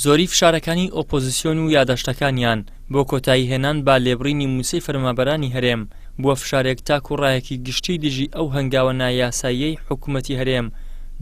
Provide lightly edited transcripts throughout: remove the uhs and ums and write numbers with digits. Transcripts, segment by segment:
زۆری فشارەکانی ئۆپۆزیسیۆن و یادداشتەکانیان بۆ کۆتایی هێنان با لێبڕینی موسەی فەرمانبەرانی هەرێم بووە فشارێک تاک و ڕایەکی گشتی دژی ئەو هەنگاوە نایاساییەی حکوومەتی هەرێم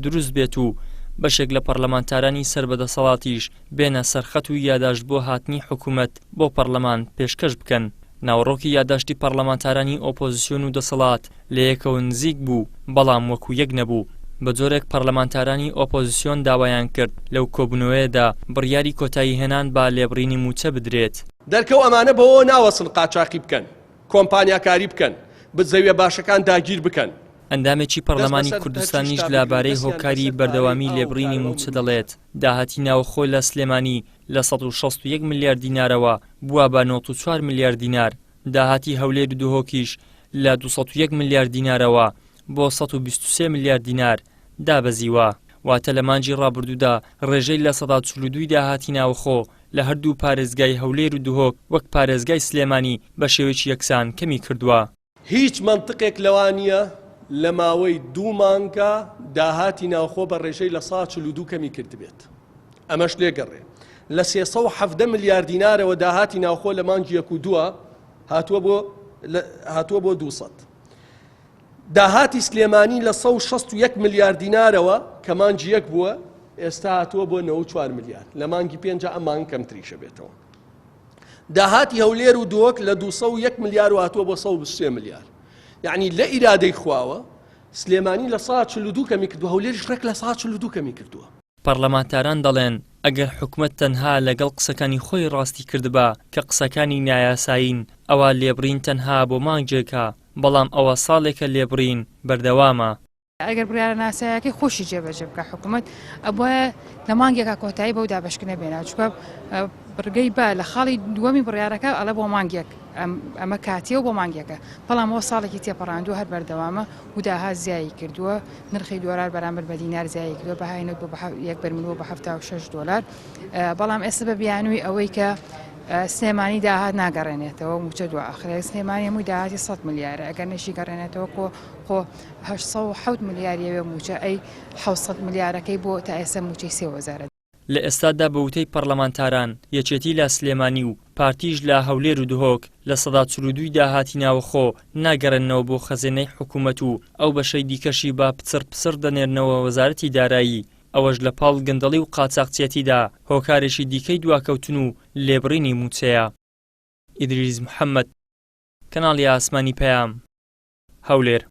دروست بێت و بەشێک لە پەرلەمانتارانی سەربەدەسەڵاتیش بێنە سەرخەت و یادداشت بۆ هاتنی حکوومەت بۆ پەرلەمان پێشکەش بکەن. ناوەڕۆکی یادداشتی پەرلەمانتارانی ئۆپۆزیسیۆن و دەسەڵات لە یەکەوە نزیک بوو بەڵام وەکو یەک نەبوو. بە جۆرێک پەرلەمانتارانی ئۆپۆزیسیۆن داوایان کرد لەو کۆبنەوەیەدا بڕیاری کۆتایی هێنان با لێبڕینی موچە بدرێت. دەرکەو ئەمانە بەوە ناوەسن قاچاقی بکەن، کۆمپانیاکاری بکەن، بزەویە باشەکان داگیر بکەن. ئەندامێکی پەرلەمانی کوردستانیش لەبارەی هۆکاری بەردەوامی لێبڕینی موچە دەڵێت داهاتی ناوخۆ لە سلێمانی لە 161 ملیار دینارەوە بووە بە 94 ملیار دینار، داهاتی هەولێر و دهۆکیش لە 201 ملیار دینارەوە بۆ 123 ملیار دینار دابەزیوە. واتە لە مانجی ڕابردوودا ڕێژەی لە 142 داهاتی ناوخۆ لە هەردوو پارێزگای هەولێر و دهۆک وەک پارێزگای سلێمانی بە شێوەیەکی یەکسان کەمی کردووە. هیچ منطقێک لەوان نییە لە ماوەی 2 مانگە داهاتی ناوخۆ بە ڕێژەی لە 142 کەمی کرد بێت. ئەمەش لێگەڕێ لە 370 ملیار دینارەوە داهاتی ناوخۆ لە مانگی 1 و 2 هاتووە بۆ 200. داهاتی سلێمانی لە 161 ملیار دینارەوە کە مانگی 1 بووە ئێستا هاتووە بۆ 94 ملیار، لە مانگی 5 ئەم مانگ کەمتریشە بێتەوە. داهاتی هەولێر و دۆک لە 201 ملیار و هاتووە بۆ 123 ملیار. یعنی لە ئیرادەی خواوە سلێمانی لە 142 کەمی کردووە، هەولێریش ڕێک لە 142 کەمی کردووە. پەرلەمانتاران دەڵێن ئەگەر حکوومەت تەنها لەگەڵ قسەکانی خۆی ڕاستی کردبا کە قسەکانی نایاساین ئەوە لێبڕین تەنها بۆ مانگێکە، بەڵام ئەوە ساڵێکە لێبڕین بەردەوامە. ئەگەر بڕیارە ناسایەکەی خۆشی جێبەجێ بکە حکوومەت ئەبووە لە مانگێکە کۆتایی بەو دابەشکردنە بێنە، چونکە بڕگەی بە لە خاڵی دووەمی بڕیارەکە ئەڵە بۆ مانگێک ئەمە کاتیە و بۆ مانگێکە، بەڵام ئەوە ساڵێکی تێپەڕاندووە هەر بەردەوامە و داهات زیایی کردووە، نرخی دۆلار بەرامبەر بە دینار زیایی کردووە، بەهاینەوت بە یەک بەرمیلەوە بە 76 دۆلار. بەڵام ئێستا بە بیانووی ئەوەی کە سلێمانی داهات ناگەڕێنێتەوە موچە دو ئاخرێ سلێمانی هەمووی داهاتی 100 ملیارە، ئەگەر نەشی گەڕێنێتەوە خۆ 807 ملیاریەوە موچە ئەی 700 ملیارەکەی بۆ تا ئێستا موچەی 3000. لە ئێستادا بە وتەی پەرلەمانتاران یەکێتی لە سلێمانی و پارتیش لە هەولێر و دهۆک لە 142 داهاتی ناوخۆ ناگەڕێنەوە بۆ خەزێنەی حکوومەت و ئەو بەشەی دیکەشی بە پچر دەنێرنەوە وەزارەتی دارایی، ئەوەش لە پاڵ گەندەڵی و قاچاقچێتیدا هۆکارێکی دیکەی دواکەوتن و لێبڕینی موچەیە. ئیدریس محەممەد، کەناڵی ئاسمانی پەیام، هەولێر.